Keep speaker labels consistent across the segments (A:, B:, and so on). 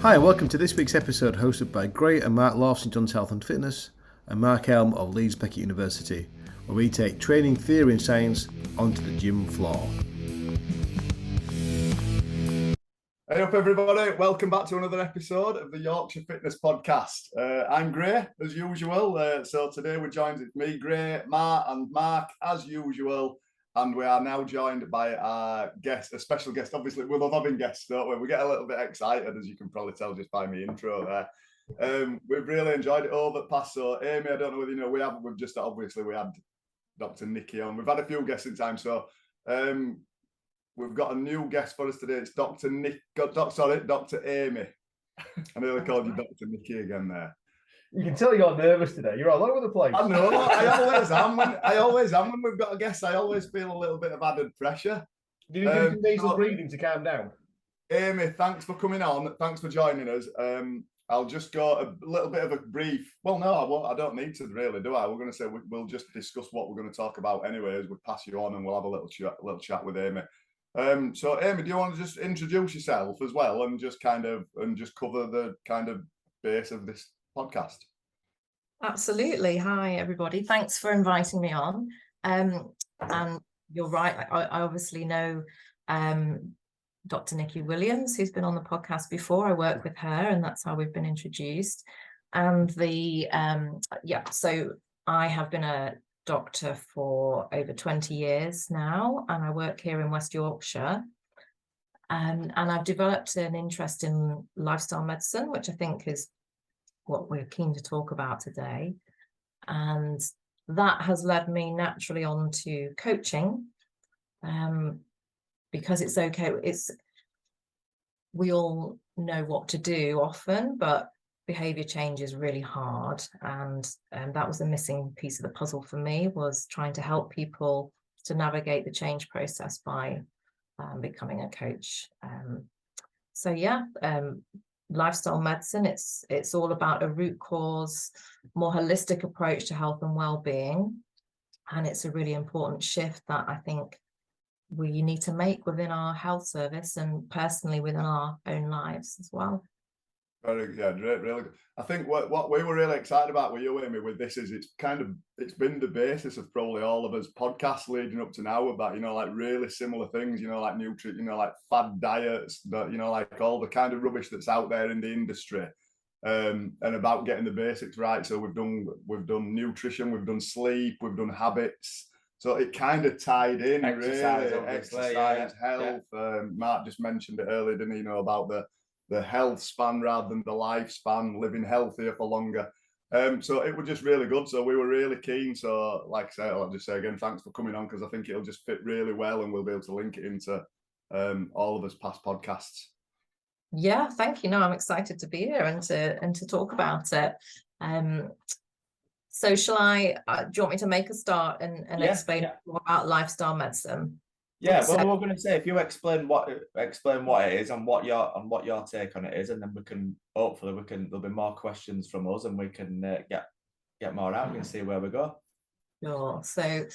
A: Hi, and welcome to this week's episode hosted by Gray and Mark Law of St John's Health and Fitness and Mark Elm of Leeds Beckett University, where we take training theory and science onto the gym floor.
B: Hey up everybody, welcome back to another episode of the Yorkshire Fitness Podcast. I'm Gray, as usual, so today we're joined with me, Gray, and Mark, as usual, and we are now joined by our guest, a special guest. Obviously, we love having guests, don't we? We get a little bit excited, as you can probably tell just by my intro there. We've really enjoyed it over the past, so Amy, I don't know whether you know, we had Dr. Nikki on. We've had a few guests in time, so we've got a new guest for us today. It's Dr. Amy. I nearly called you Dr. Nikki again there.
C: You can tell you're nervous today. You're all over the place.
B: I know. I always am when we've got a guest. I always feel a little bit of added pressure.
C: Did you do some nasal breathing to calm down?
B: Amy, thanks for coming on. Thanks for joining us. I'll just go a little bit of a brief. Well, no, I won't. I don't need to really, do I? We're going to say we'll just discuss what we're going to talk about anyways. We'll pass you on and we'll have a little chat with Amy. So Amy, do you want to just introduce yourself as well and just cover the kind of base of this podcast?
D: Absolutely. Hi everybody. Thanks for inviting me on. And you're right. I obviously know Dr. Nikki Williams, who's been on the podcast before. I work with her, and that's how we've been introduced. And so I have been a doctor for over 20 years now, and I work here in West Yorkshire. And I've developed an interest in lifestyle medicine, which I think is what we're keen to talk about today. And that has led me naturally on to coaching, because it's okay. We all know what to do often, but behavior change is really hard. And that was the missing piece of the puzzle for me, was trying to help people to navigate the change process by becoming a coach. Lifestyle medicine, it's all about a root cause, more holistic approach to health and well-being. And it's a really important shift that I think we need to make within our health service and personally within our own lives as well.
B: Really good. I think what we were really excited about with you, Amy, with this is it's been the basis of probably all of us podcasts leading up to now about, like really similar things, like nutrient, like fad diets, that, like all the kind of rubbish that's out there in the industry, and about getting the basics right. So we've done nutrition, we've done sleep, we've done habits. So it kind of tied in,
C: Exercise,
B: really.
C: Exercise,
B: health. Yeah. Mark just mentioned it earlier, didn't he? About the health span rather than the lifespan, living healthier for longer. So it was just really good. So we were really keen. So like I said, I'll just say again, thanks for coming on, because I think it'll just fit really well and we'll be able to link it into all of us past podcasts.
D: Yeah, thank you. No, I'm excited to be here and to talk about it. So shall I, do you want me to make a start and explain more about lifestyle medicine?
C: Yeah, well, we're going to say, if you explain what it is and what your take on it is, and then there'll be more questions from us, and we can get more out and see where we go.
D: Sure. So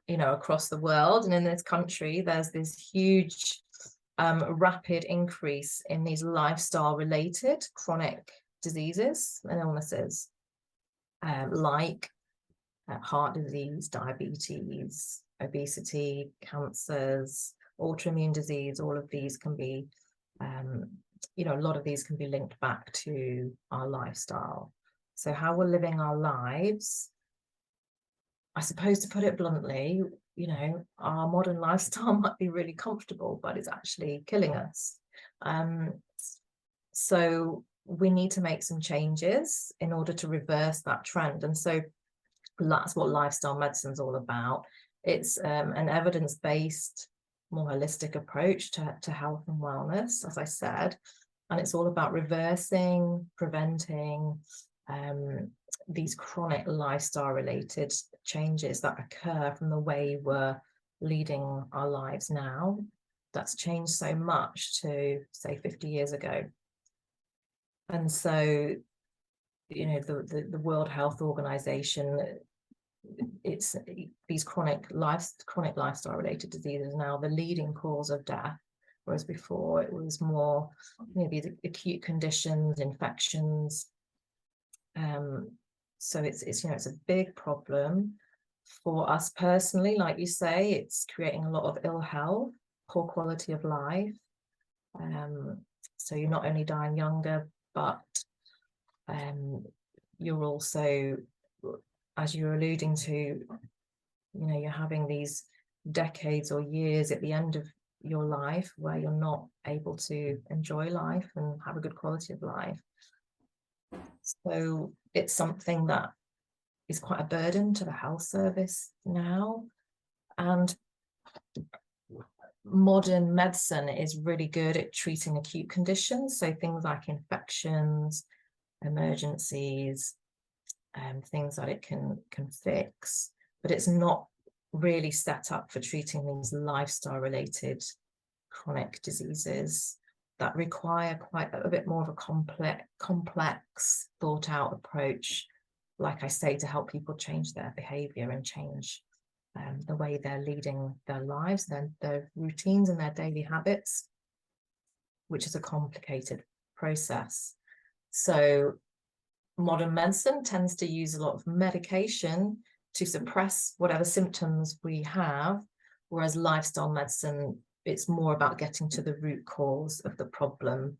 D: across the world and in this country, there's this huge rapid increase in these lifestyle related chronic diseases and illnesses, like heart disease, diabetes, obesity, cancers, autoimmune disease. All of these can be, a lot of these can be linked back to our lifestyle. So how we're living our lives, I suppose, to put it bluntly, our modern lifestyle might be really comfortable, but it's actually killing us. So we need to make some changes in order to reverse that trend. And so that's what lifestyle medicine is all about. It's an evidence-based, more holistic approach to health and wellness, as I said, and it's all about reversing, preventing these chronic lifestyle-related changes that occur from the way we're leading our lives now. That's changed so much to, say, 50 years ago. And so, the World Health Organization, it's these chronic lifestyle related diseases now the leading cause of death whereas before it was more maybe the acute conditions, infections. So it's it's a big problem for us personally. Like you say, it's creating a lot of ill health, poor quality of life. So you're not only dying younger, but you're also, as you're alluding to, you're having these decades or years at the end of your life where you're not able to enjoy life and have a good quality of life. So it's something that is quite a burden to the health service now. And modern medicine is really good at treating acute conditions, so things like infections, emergencies, things that it can fix, but it's not really set up for treating these lifestyle related chronic diseases that require quite a bit more of a complex thought out approach, like I say, to help people change their behavior and change the way they're leading their lives, their routines and their daily habits, which is a complicated process. So modern medicine tends to use a lot of medication to suppress whatever symptoms we have, whereas lifestyle medicine, it's more about getting to the root cause of the problem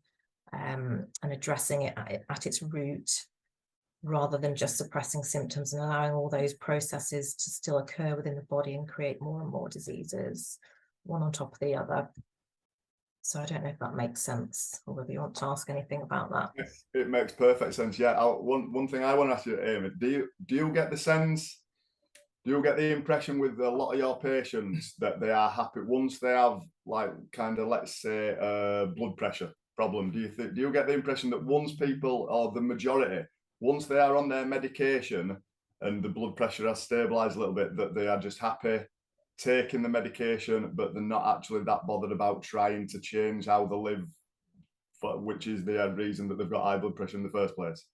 D: and addressing it at its root, rather than just suppressing symptoms and allowing all those processes to still occur within the body and create more and more diseases, one on top of the other. So I don't know if that makes sense, or whether you want to ask anything about that.
B: It makes perfect sense. Yeah. One thing I want to ask you, Amy, do you get the sense, do you get the impression with a lot of your patients that they are happy once they have, like, kind of, let's say, blood pressure problem? Do you get the impression that once people, or the majority, once they are on their medication and the blood pressure has stabilized a little bit, that they are just happy taking the medication, but they're not actually that bothered about trying to change how they live, which is the reason that they've got high blood pressure in the first place?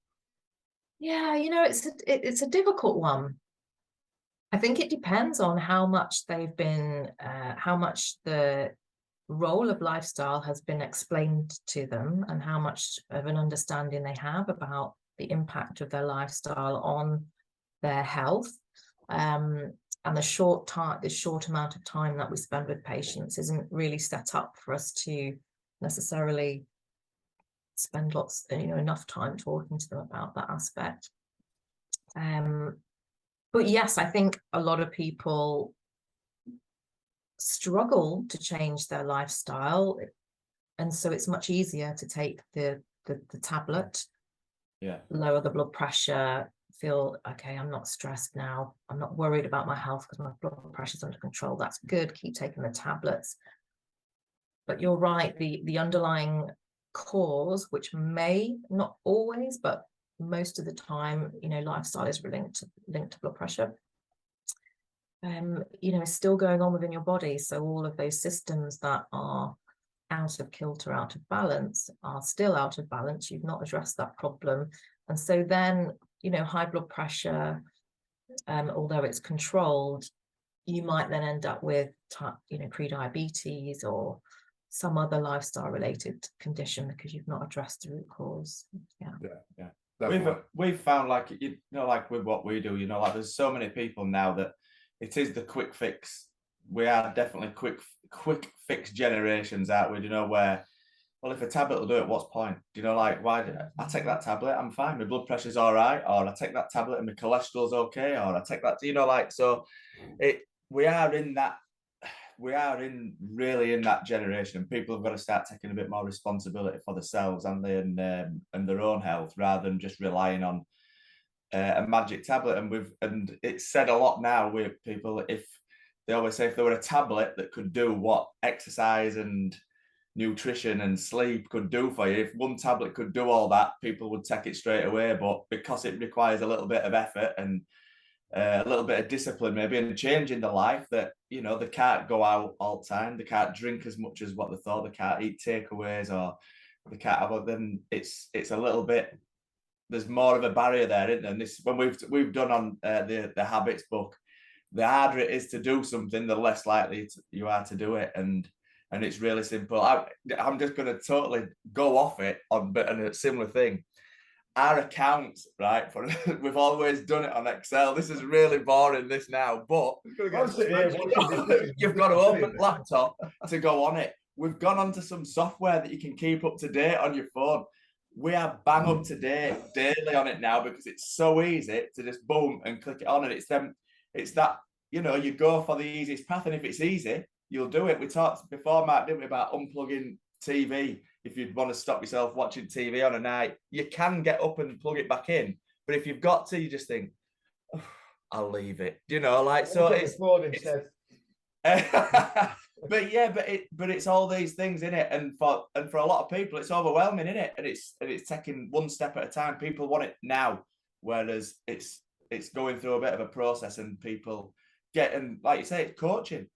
D: Yeah, it's a difficult one. I think it depends on how much they've been, how much the role of lifestyle has been explained to them, and how much of an understanding they have about the impact of their lifestyle on their health. And the short amount of time that we spend with patients isn't really set up for us to necessarily spend enough time talking to them about that aspect. But yes, I think a lot of people struggle to change their lifestyle, and so it's much easier to take the tablet, lower the blood pressure, feel okay, I'm not stressed now, I'm not worried about my health because my blood pressure's under control. That's good, keep taking the tablets. But you're right, the underlying cause, which may not always, but most of the time, lifestyle is linked to blood pressure, is still going on within your body. So all of those systems that are out of kilter, out of balance, are still out of balance. You've not addressed that problem. And so then, high blood pressure, although it's controlled, you might then end up with, pre-diabetes or some other lifestyle related condition because you've not addressed the root cause.
B: Yeah.
C: We've found, like, like with what we do, like there's so many people now that it is the quick fix. We are definitely quick fix generations, aren't we? Where, well, if a tablet will do it, what's point? Like, why I take that tablet, I'm fine, my blood pressure's all right, or I take that tablet and my cholesterol's okay, or I take that, so we are really in that generation. People have got to start taking a bit more responsibility for themselves and their own health, rather than just relying on a magic tablet. And it's said a lot now with people, if they always say if there were a tablet that could do what exercise and nutrition and sleep could do for you, if one tablet could do all that, people would take it straight away. But because it requires a little bit of effort and a little bit of discipline, maybe, and change in the life, that they can't go out all the time, they can't drink as much as what they thought, they can't eat takeaways, or they can't have, then it's a little bit, there's more of a barrier there, isn't there? And this, when we've done on the habits book, the harder it is to do something, the less likely you are to do it. And and it's really simple. I'm just going to totally go off it on a similar thing. Our accounts, right? We've always done it on Excel. This is really boring, this now, but you've got to open laptop to go on it. We've gone onto some software that you can keep up to date on your phone. We are bang up to date daily on it now because it's so easy to just boom and click it on, and it's that, you know, you go for the easiest path, and if it's easy, you'll do it. We talked before, Mark, didn't we, about unplugging TV. If you'd want to stop yourself watching TV on a night, you can get up and plug it back in. But if you've got to, you just think, oh, I'll leave it. You know, like, so it's but yeah, but it's all these things in it, and for a lot of people, it's overwhelming, in it, and it's taking one step at a time. People want it now, whereas it's going through a bit of a process, and people getting, like you say, it's coaching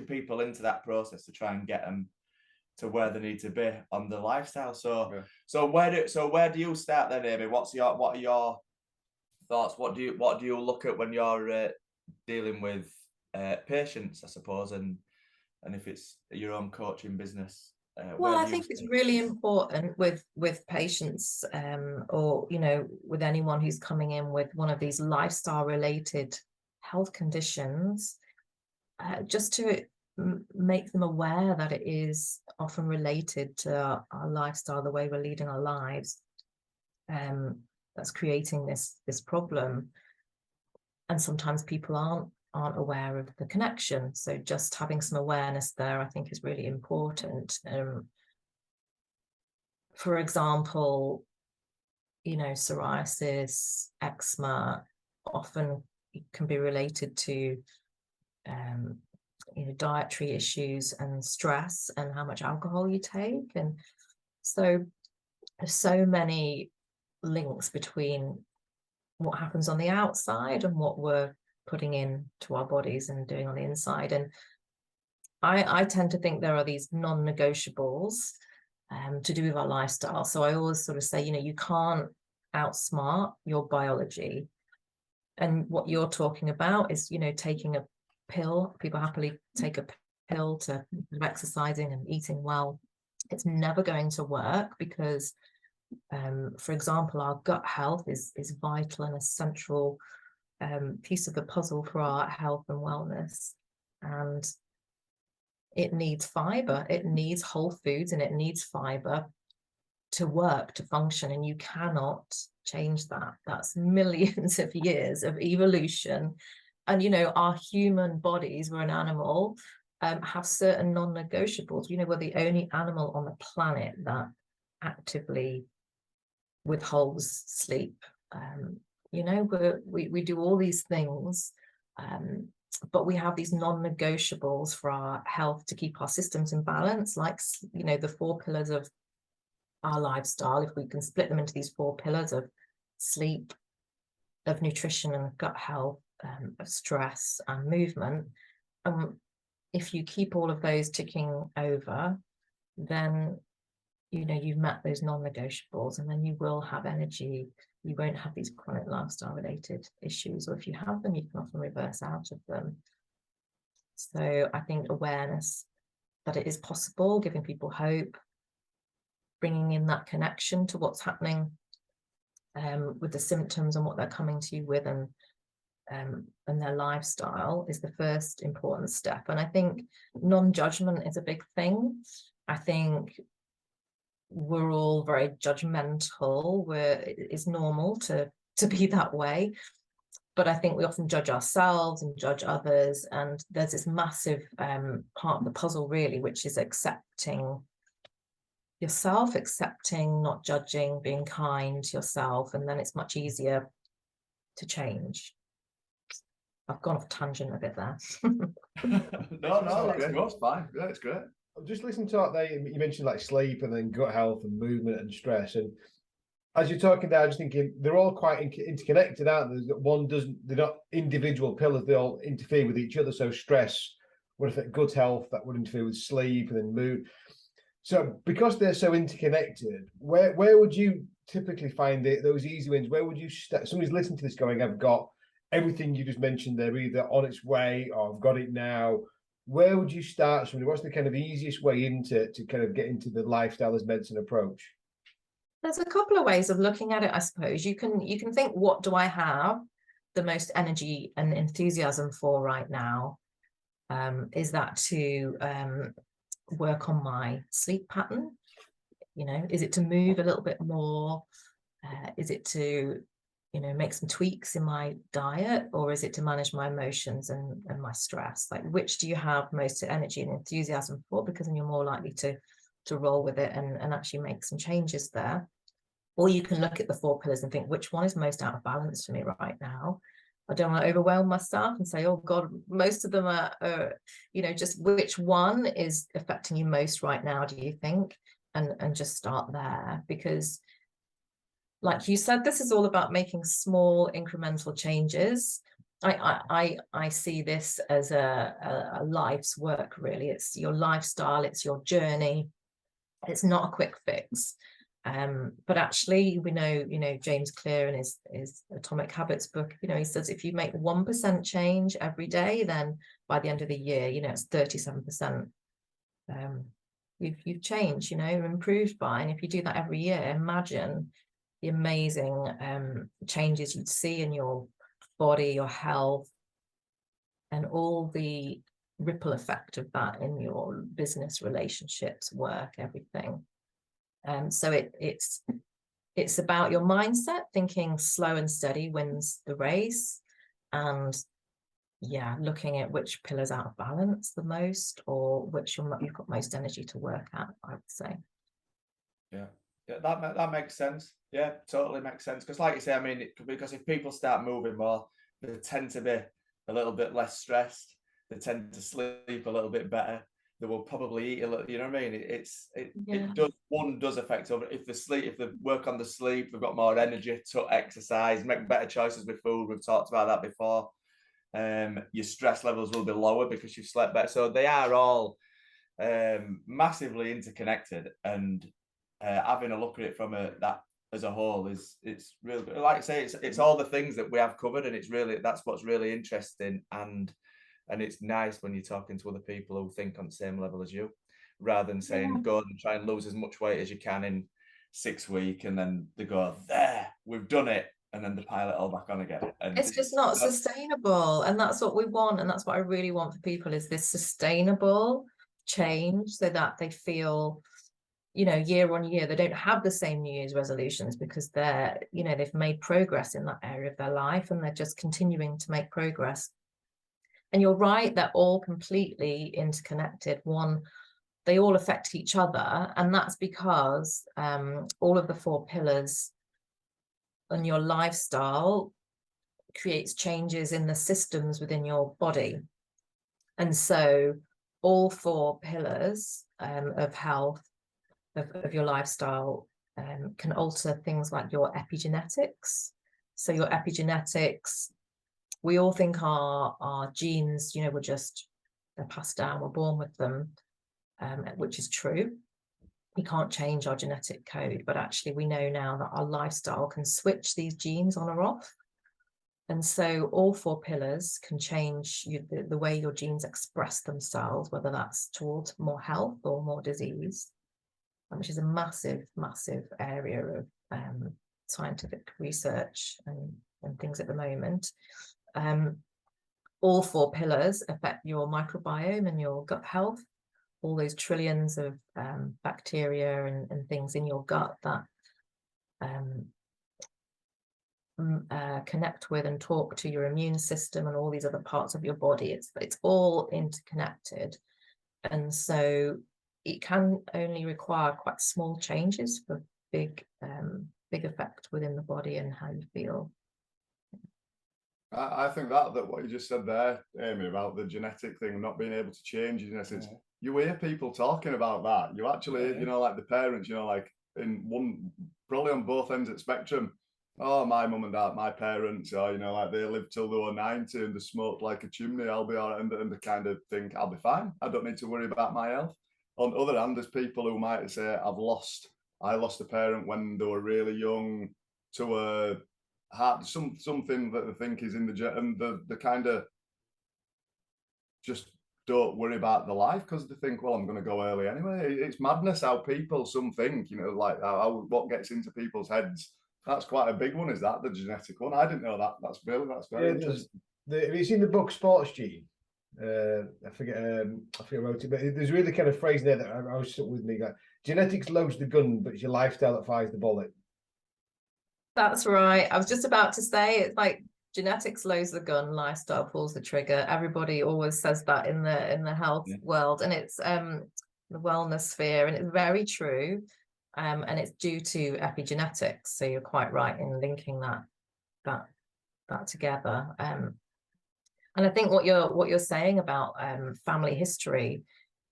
C: people into that process to try and get them to where they need to be on the lifestyle. So yeah. So where do you start then, Amy? What are your thoughts? What do you look at when you're dealing with patients, I suppose, and if it's your own coaching business?
D: Well, I think it's really important with patients, or, you know, with anyone who's coming in with one of these lifestyle related health conditions, just to make them aware that it is often related to our lifestyle, the way we're leading our lives, that's creating this problem. And sometimes people aren't aware of the connection. So just having some awareness there, I think, is really important. For example, you know, psoriasis, eczema often can be related to you know, dietary issues and stress and how much alcohol you take. And so there's so many links between what happens on the outside and what we're putting in to our bodies and doing on the inside. And I tend to think there are these non-negotiables to do with our lifestyle. So I always sort of say, you know, you can't outsmart your biology. And what you're talking about is, you know, taking a pill. People happily take a pill to exercising and eating well. It's never going to work because, for example, our gut health is vital and a central piece of the puzzle for our health and wellness. And it needs fiber, it needs whole foods, and it needs fiber to work, to function. And you cannot change that. That's millions of years of evolution. And, you know, our human bodies, we're an animal, have certain non-negotiables. You know, we're the only animal on the planet that actively withholds sleep. You know, we do all these things, but we have these non-negotiables for our health to keep our systems in balance, like, you know, the 4 pillars of our lifestyle. If we can split them into these 4 pillars of sleep, of nutrition and gut health, of stress and movement, if you keep all of those ticking over, then, you know, you've met those non-negotiables, and then you will have energy. You won't have these chronic lifestyle related issues, or if you have them, you can often reverse out of them. So I think awareness that it is possible, giving people hope, bringing in that connection to what's happening with the symptoms and what they're coming to you with, and their lifestyle is the first important step. And I think non-judgment is a big thing. I think we're all very judgmental. It's normal to be that way, but I think we often judge ourselves and judge others. And there's this massive part of the puzzle, really, which is accepting yourself, accepting, not judging, being kind to yourself, and then it's much easier to change. I've gone off a tangent a bit there.
B: No, that's fine. Yeah, it's great.
A: I'm just listening to that there. You mentioned like sleep and then gut health and movement and stress. And as you're talking there, I'm just thinking they're all quite interconnected, aren't they? They're not individual pillars, they all interfere with each other. So stress would affect gut health, that would interfere with sleep and then mood. So because they're so interconnected, where would you typically find those easy wins? Where would you start? Somebody's listening to this going, I've got everything you just mentioned, they're either on its way or I've got it now. where would you start somebody? What's the kind of easiest way into to kind of get into the lifestyle as medicine approach?
D: There's a couple of ways of looking at it, I suppose. You can think, what do I have the most energy and enthusiasm for right now? Is that to work on my sleep pattern? Is it to move a little bit more? Is it to, make some tweaks in my diet, or is it to manage my emotions and my stress? Like, which do you have most energy and enthusiasm for? Because then you're more likely to roll with it and actually make some changes there. Or you can look at the 4 pillars and think, which one is most out of balance for me right now? I don't want to overwhelm myself and say, oh God, most of them are just which one is affecting you most right now, do you think? And just start there, because like you said, this is all about making small incremental changes. I see this as a life's work, really. It's your lifestyle, it's your journey. It's not a quick fix. But actually, we know, James Clear in his Atomic Habits book, he says if you make 1% change every day, then by the end of the year, it's 37%. You've changed, improved by. And if you do that every year, imagine the amazing changes you'd see in your body, your health, and all the ripple effect of that in your business, relationships, work, everything. So it's about your mindset, thinking slow and steady wins the race, and looking at which pillar's out of balance the most, or which you've got most energy to work at, I would say.
C: Yeah, that makes sense. Yeah, totally makes sense. Because like you say, I mean, because if people start moving more, they tend to be a little bit less stressed. They tend to sleep a little bit better. They will probably eat a little. You know what I mean? It does affect over. If they work on the sleep, they've got more energy to exercise, make better choices with food. We've talked about that before. Your stress levels will be lower because you've slept better. So they are all massively interconnected, and having a look at it from that as a whole it's really good. Like I say, it's all the things that we have covered, and that's what's really interesting, and it's nice when you're talking to other people who think on the same level as you, rather than saying go and try and lose as much weight as you can in 6 weeks, and then they go, there, we've done it, and then they pile it all back on again. And
D: it's just not sustainable, and that's what we want, and that's what I really want for people, is this sustainable change, so that they feel, year on year, they don't have the same New Year's resolutions, because they've made progress in that area of their life, and they're just continuing to make progress. And you're right, they're all completely interconnected. They all affect each other, and that's because all of the 4 pillars on your lifestyle creates changes in the systems within your body. And so all 4 pillars of health, of your lifestyle, can alter things like your epigenetics. So your epigenetics, we all think our genes, they're passed down, we're born with them, which is true. We can't change our genetic code, but actually we know now that our lifestyle can switch these genes on or off. And so all 4 pillars can change the way your genes express themselves, whether that's towards more health or more disease, which is a massive, massive area of scientific research and things at the moment. All 4 pillars affect your microbiome and your gut health, all those trillions of bacteria and things in your gut that connect with and talk to your immune system and all these other parts of your body. It's all interconnected, and so it can only require quite small changes for big effect within the body and how you feel.
B: I think that what you just said there, Amy, about the genetic thing, not being able to change your genetics, you hear people talking about that. You actually, like the parents, like probably on both ends of the spectrum. Oh, my mum and dad, my parents, like they lived till they were 90 and they smoked like a chimney. I'll be all right, and they kind of think I'll be fine. I don't need to worry about my health. On the other hand, there's people who might say, I lost a parent when they were really young to a heart, something that they think is in the kind of just don't worry about the life because they think, well, I'm going to go early anyway. It's madness how some think, like what gets into people's heads. That's quite a big one, is that the genetic one? I didn't know that. That's very interesting.
A: Have you seen the book Sports Gene? I forget who wrote it, but there's really kind of phrase there that I always stuck with me. Like, genetics loads the gun, but it's your lifestyle that fires the bullet.
D: That's right. I was just about to say, it's like genetics loads the gun, lifestyle pulls the trigger. Everybody always says that in the health world, and it's the wellness sphere, and it's very true. And it's due to epigenetics. So you're quite right in linking that together. And I think what you're saying about family history,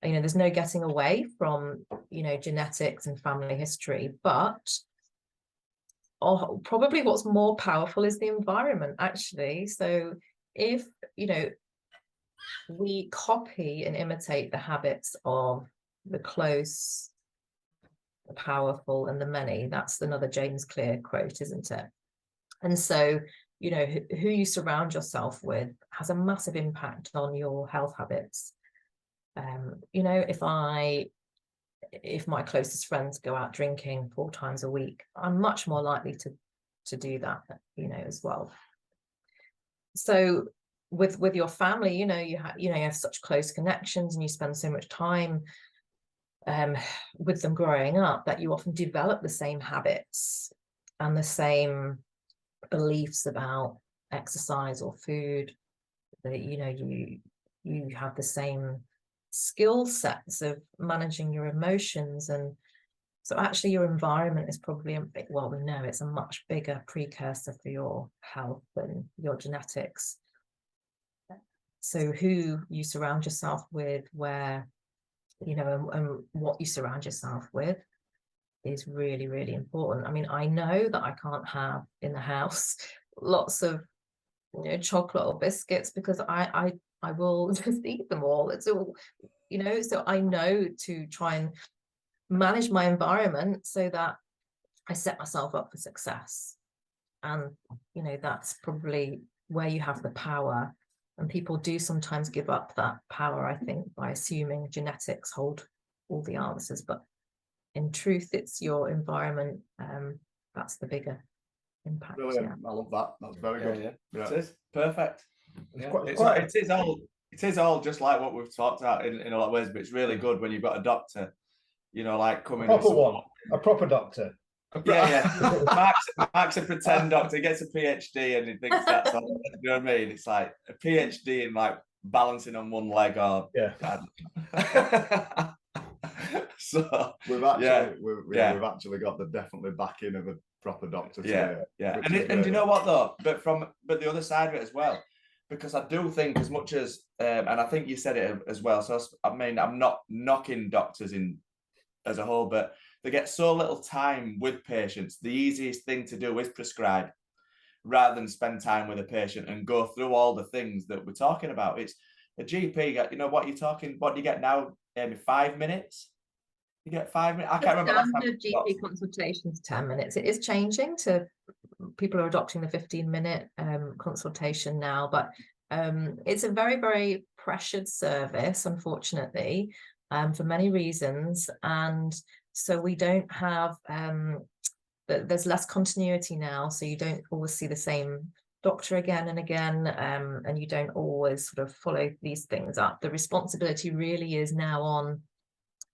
D: there's no getting away from genetics and family history, but probably what's more powerful is the environment, actually. So if we copy and imitate the habits of the close, the powerful, and the many, that's another James Clear quote, isn't it? And so who you surround yourself with has a massive impact on your health habits. If my closest friends go out drinking 4 times a week, I'm much more likely to do that, as well. So with your family, you have such close connections and you spend so much time with them growing up that you often develop the same habits and the same beliefs about exercise or food. That you have the same skill sets of managing your emotions, and so actually your environment is probably we know it's a much bigger precursor for your health than your genetics. So who you surround yourself with, where and what you surround yourself with is really, really important. I mean, I know that I can't have in the house lots of chocolate or biscuits because I will just eat them all. It's all, so I know to try and manage my environment so that I set myself up for success. And that's probably where you have the power. And people do sometimes give up that power, I think, by assuming genetics hold all the answers. But in truth, it's your environment that's the bigger impact.
B: Brilliant. I love that. That's very good.
C: Yeah. It is perfect.
B: It's
C: It is all just like what we've talked about in a lot of ways, but it's really good when you've got a doctor, like coming
A: a proper doctor.
C: Yeah. Mark's a pretend doctor. He gets a PhD and he thinks that's all. You know what I mean? It's like a PhD in like balancing on one leg or So
B: we've actually got the definitely backing of a proper doctor.
C: And you know what though? But the other side of it as well, because I do think as much as and I think you said it as well. So I mean, I'm not knocking doctors as a whole, but they get so little time with patients. The easiest thing to do is prescribe rather than spend time with a patient and go through all the things that we're talking about. It's a GP, what you're talking, what do you get now? 5 minutes? You get 5 minutes? I can't remember last time.
D: GP consultations 10 minutes. It is changing to people are adopting the 15-minute consultation now, but it's a very, very pressured service, unfortunately, for many reasons. And so we don't have, there's less continuity now. So you don't always see the same doctor again and again, and you don't always sort of follow these things up. The responsibility really is now on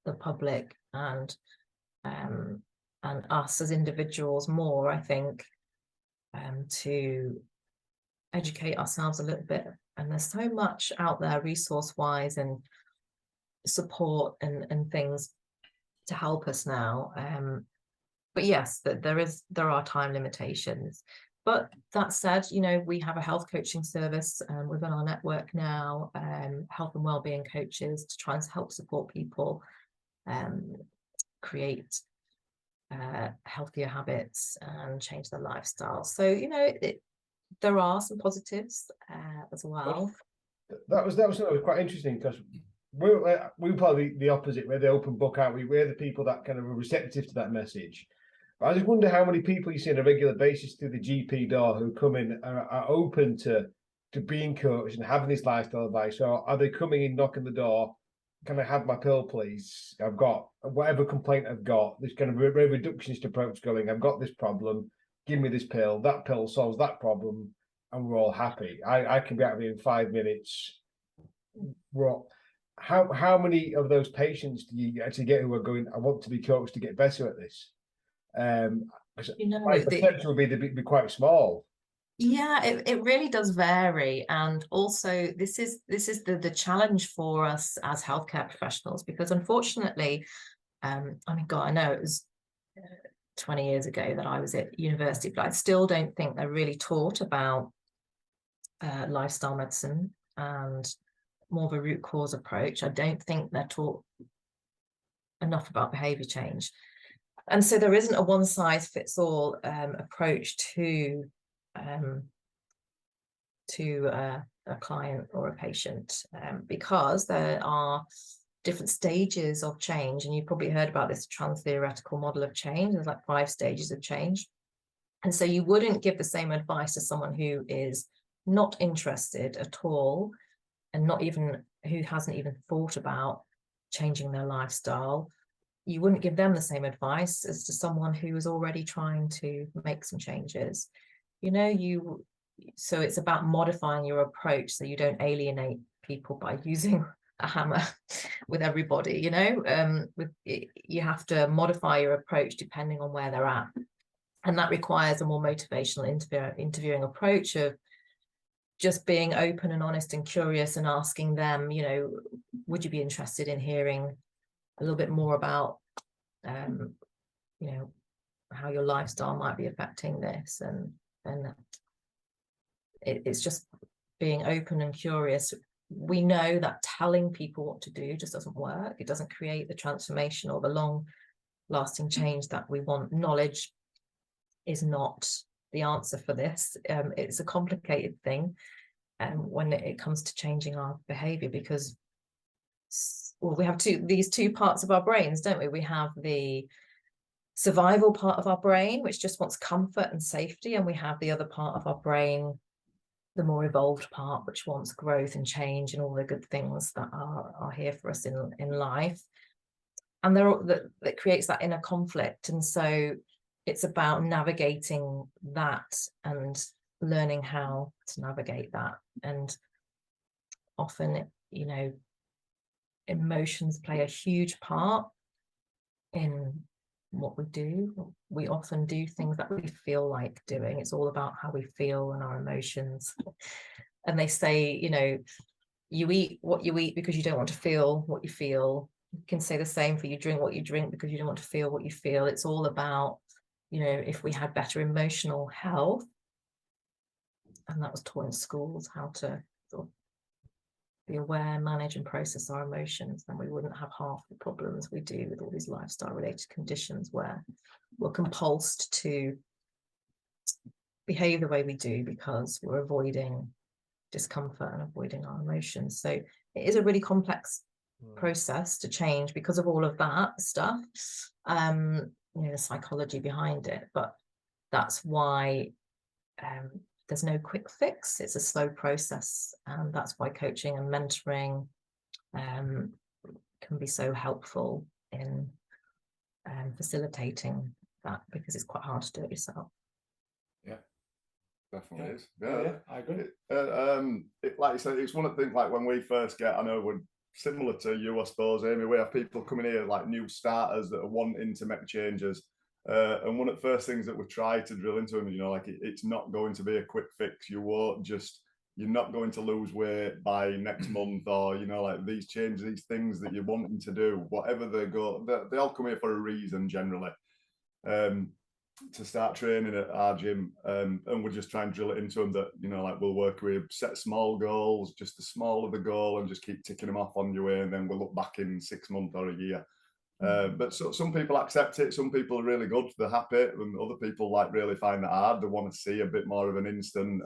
D: the public and us as individuals more, I think, to educate ourselves a little bit. And there's so much out there resource-wise and support and things to help us now. But yes, there are time limitations. But that said, we have a health coaching service within our network now, health and wellbeing coaches, to try and help support people create healthier habits and change their lifestyle. So there are some positives as well.
A: That was quite interesting, because we're probably the opposite. We're the open book, aren't we? We're the people that kind of are receptive to that message. But I just wonder how many people you see on a regular basis through the GP door who come in are open to to being coached and having this lifestyle advice, or are they coming in, knocking the door? Can I have my pill, please? I've got whatever complaint I've got. This kind of reductionist approach going. I've got this problem. Give me this pill. That pill solves that problem, and we're all happy. I can be out of here in 5 minutes. Well, how many of those patients do you actually get who are going, I want to be coached to get better at this? My potential would be quite small.
D: Yeah, it really does vary. And also this is the challenge for us as healthcare professionals, because unfortunately, I mean, God, I know it was 20 years ago that I was at university, but I still don't think they're really taught about lifestyle medicine and more of a root cause approach. I don't think they're taught enough about behavior change. And so there isn't a one size fits all approach to a client or a patient, because there are different stages of change. And you've probably heard about this trans-theoretical model of change. There's like 5 stages of change. And so you wouldn't give the same advice to someone who is not interested at all, and who hasn't even thought about changing their lifestyle. You wouldn't give them the same advice as to someone who is already trying to make some changes. So it's about modifying your approach so you don't alienate people by using a hammer with everybody. You have to modify your approach depending on where they're at, and that requires a more motivational interviewing approach of just being open and honest and curious and asking them, would you be interested in hearing a little bit more about how your lifestyle might be affecting this? And it's just being open and curious. We know that telling people what to do just doesn't work. It doesn't create the transformation or the long lasting change that we want. Knowledge is not the answer for this. It's a complicated thing when it comes to changing our behavior, because we have these two parts of our brains, don't we? We have the survival part of our brain, which just wants comfort and safety, and we have the other part of our brain, the more evolved part, which wants growth and change and all the good things that are here for us in life. And that creates that inner conflict. And so it's about navigating that and learning how to navigate that. And often, emotions play a huge part in what we do. We often do things that we feel like doing. It's all about how we feel and our emotions. And they say, you eat what you eat because you don't want to feel what you feel. You can say the same for you drink what you drink because you don't want to feel what you feel. It's all about, if we had better emotional health, and that was taught in schools, how to sort of be aware, manage and process our emotions, then we wouldn't have half the problems we do with all these lifestyle related conditions where we're compulsed to behave the way we do because we're avoiding discomfort and avoiding our emotions. So it is a really complex process to change because of all of that stuff, the psychology behind it. But that's why there's no quick fix. It's a slow process, and that's why coaching and mentoring can be so helpful in facilitating that, because it's quite hard to do it yourself.
B: Yeah, definitely is. Yeah,
C: I agree.
B: Like you said, it's one of the things, like when we first get, I know we're similar to you, I suppose, Amy, we have people coming here like new starters that are wanting to make changes. And one of the first things that we try to drill into them, it's not going to be a quick fix. You're not going to lose weight by next month, or, these changes, these things that you're wanting to do, whatever they all come here for a reason generally. To start training at our gym, and we're just trying to drill it into them that, we'll work with set small goals, just the smaller the goal, and just keep ticking them off on your way, and then we'll look back in 6 months or a year. But some people accept it, some people are really good, they're happy, and other people really find that hard. They want to see a bit more of an instant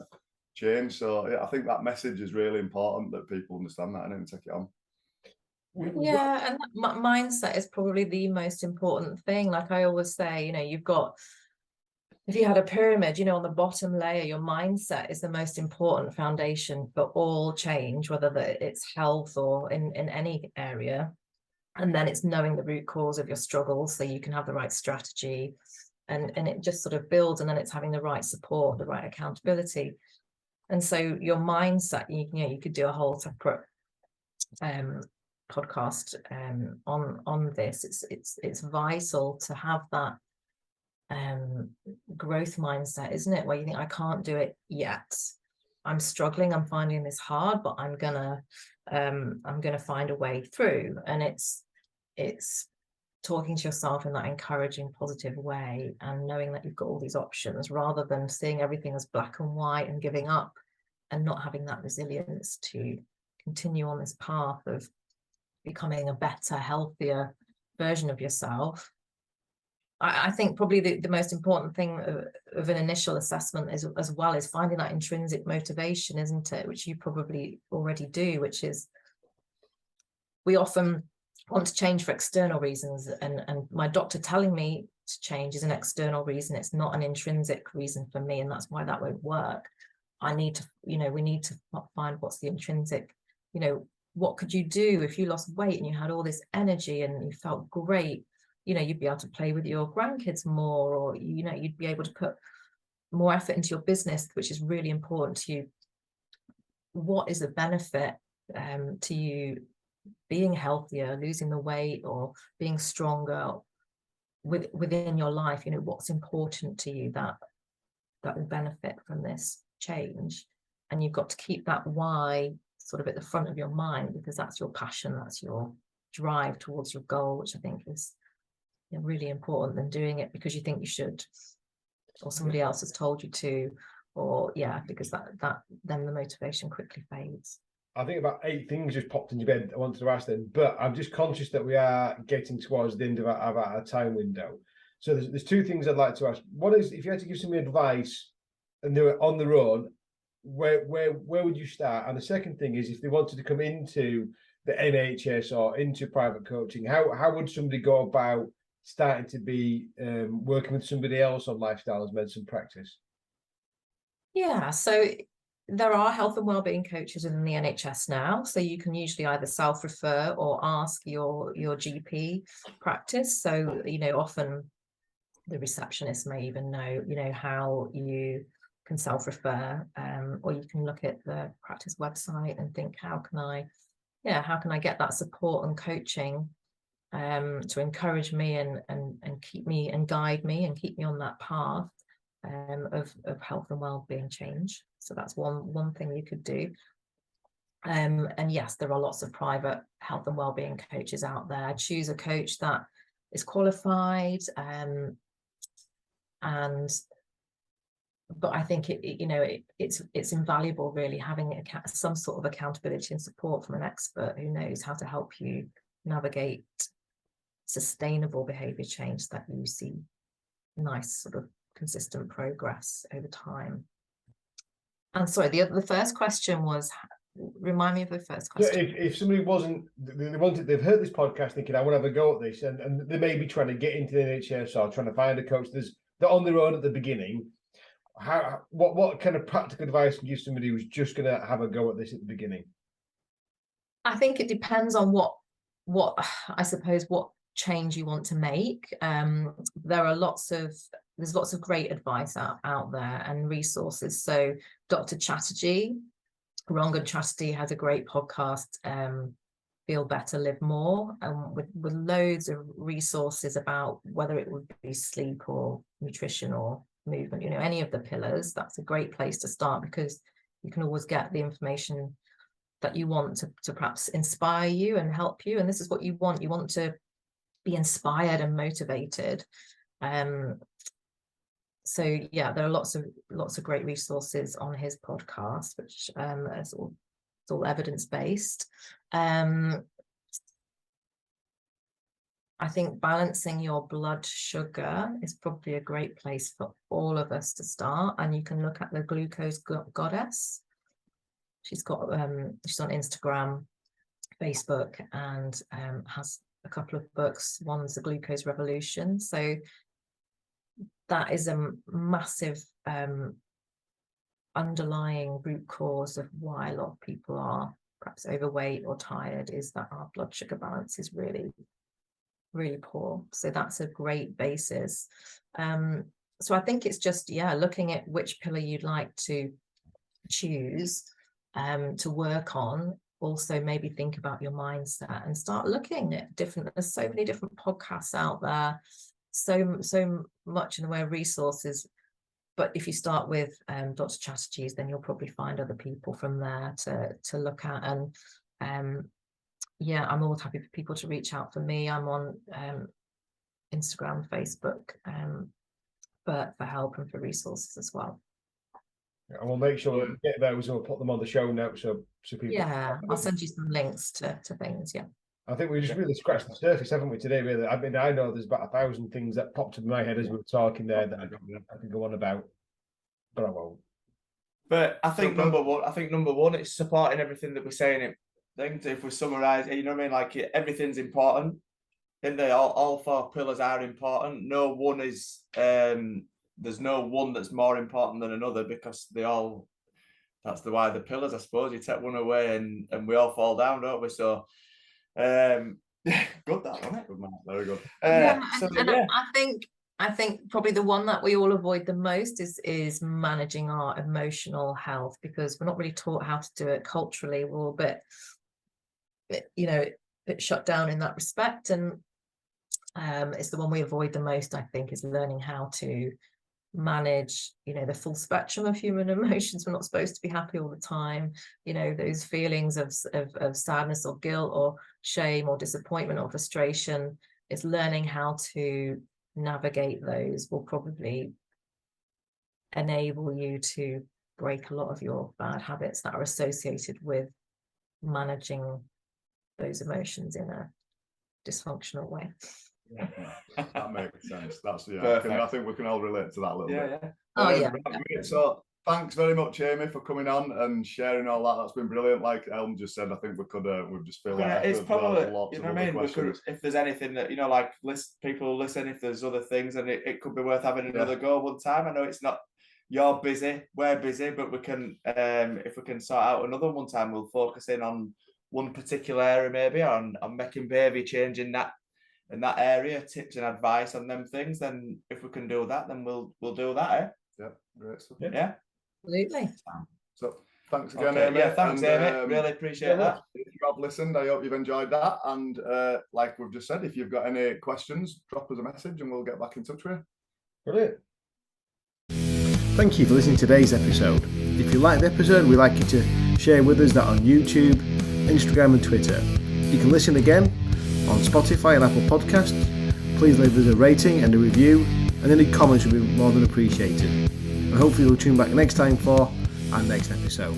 B: change. So yeah, I think that message is really important, that people understand that and then take it on.
D: Yeah, and that mindset is probably the most important thing. Like I always say, you've got if you had a pyramid, on the bottom layer, your mindset is the most important foundation for all change, whether it's health or in any area. And then it's knowing the root cause of your struggles so you can have the right strategy, and it just sort of builds, and then it's having the right support, the right accountability. And so your mindset, you could do a whole separate podcast on this. It's vital to have that growth mindset, isn't it, where you think, I can't do it yet, I'm struggling, I'm finding this hard, but I'm gonna find a way through. And it's talking to yourself in that encouraging, positive way, and knowing that you've got all these options, rather than seeing everything as black and white and giving up, and not having that resilience to continue on this path of becoming a better, healthier version of yourself. I think probably the most important thing of an initial assessment is, as well, is finding that intrinsic motivation, isn't it? Which you probably already do, which is, we often want to change for external reasons, and my doctor telling me to change is an external reason. It's not an intrinsic reason for me, and that's why that won't work. I need to, we need to find what's the intrinsic, what could you do if you lost weight and you had all this energy and you felt great? You'd be able to play with your grandkids more, or, you'd be able to put more effort into your business, which is really important to you. What is the benefit to you being healthier, losing the weight, or being stronger within your life? What's important to you that will benefit from this change? And you've got to keep that why sort of at the front of your mind, because that's your passion, that's your drive towards your goal, which I think is really important, than doing it because you think you should, or somebody else has told you to, or because that then the motivation quickly fades.
A: I think about 8 things just popped into your head I wanted to ask them, but I'm just conscious that we are getting towards the end of our time window. So there's 2 things I'd like to ask. One is, if you had to give some advice and they were on their own, where would you start? And the second thing is, if they wanted to come into the NHS or into private coaching, how would somebody go about starting to be working with somebody else on lifestyle as medicine practice?
D: So there are health and wellbeing coaches within the NHS now, so you can usually either self-refer or ask your GP practice. So often the receptionist may even know how you can self-refer, or you can look at the practice website and think, how can I get that support and coaching to encourage me and keep me and guide me and keep me on that path of health and well-being change. So that's one thing you could do. And yes, there are lots of private health and well-being coaches out there. Choose a coach that is qualified, but I think it's invaluable, really, having some sort of accountability and support from an expert who knows how to help you navigate sustainable behavior change, that you see nice sort of consistent progress over time. And sorry, the first question was, remind me of the first question.
A: So if somebody they've heard this podcast thinking, I want to have a go at this, and they may be trying to get into the NHS or trying to find a coach, they're on their own at the beginning. What kind of practical advice can you give somebody who's just going to have a go at this at the beginning?
D: I think it depends on what change you want to make. There's lots of great advice out there and resources. So Dr. Chatterjee, Rangan Chatterjee, has a great podcast, Feel Better, Live More, with loads of resources about whether it would be sleep or nutrition or movement, any of the pillars. That's a great place to start, because you can always get the information that you want to perhaps inspire you and help you. And this is what you want. You want to be inspired and motivated. So there are lots of great resources on his podcast, which it's all evidence-based. I think balancing your blood sugar is probably a great place for all of us to start. And you can look at the Glucose Goddess. She's on Instagram, Facebook, and has a couple of books. One's The Glucose Revolution. So that is a massive underlying root cause of why a lot of people are perhaps overweight or tired, is that our blood sugar balance is really, really poor. So that's a great basis. So I think it's just, looking at which pillar you'd like to choose to work on. Also maybe think about your mindset and start looking at there's so many different podcasts out there, so much in the way of resources. But if you start with Dr. Chatterjee's, then you'll probably find other people from there to look at. And I'm always happy for people to reach out for me. I'm on Instagram, Facebook, but for help and for resources as well.
A: And we'll make sure that we get those and we'll put them on the show notes so people.
D: Yeah, I'll send you some links to things. Yeah.
A: I think we just really scratched the surface, haven't we, today, really? I mean, I know there's about 1,000 things that popped in my head as we were talking there that I can go on about, but I won't.
C: But I think number one, it's supporting everything that we're saying. I think if we summarise, you know what I mean, like everything's important. Then all 4 pillars are important. No one is there's no one that's more important than another, because that's the why the pillars, I suppose. You take one away and we all fall down, don't we? So good, that wasn't it? Good, man. Very good.
D: I think probably the one that we all avoid the most is managing our emotional health, because we're not really taught how to do it culturally. We're all a bit shut down in that respect, and it's the one we avoid the most. I think is learning how to manage the full spectrum of human emotions. We're not supposed to be happy all the time. Those feelings of sadness or guilt or shame or disappointment or frustration. It's learning how to navigate those will probably enable you to break a lot of your bad habits that are associated with managing those emotions in a dysfunctional way.
B: Yeah, that makes sense. That's I think we can all relate to that a little bit.
D: Yeah. Oh yeah.
B: So thanks very much, Amy, for coming on and sharing all that. That's been brilliant. Like Elm just said, I think we could we've just feel like
C: it's probably we could, if there's anything that like people listen, if there's other things, and it could be worth having another go one time. I know it's not, you're busy, we're busy, but we can if we can sort out another one time, we'll focus in on one particular area, maybe on making behaviour change in that area, tips and advice on them things. Then if we can do that, then we'll do that.
B: Yeah, great stuff.
D: Yeah, absolutely.
B: So thanks again, Amy.
C: Yeah, thanks, Amy. Really appreciate that.
B: If you have listened, I hope you've enjoyed that. And like we've just said, if you've got any questions, drop us a message and we'll get back in touch with you.
A: Brilliant. Thank you for listening to today's episode. If you liked the episode, we'd like you to share with us that on YouTube, Instagram and Twitter. You can listen again on Spotify and Apple Podcasts. Please leave us a rating and a review, and any comments would be more than appreciated. And hopefully you'll tune back next time for our next episode.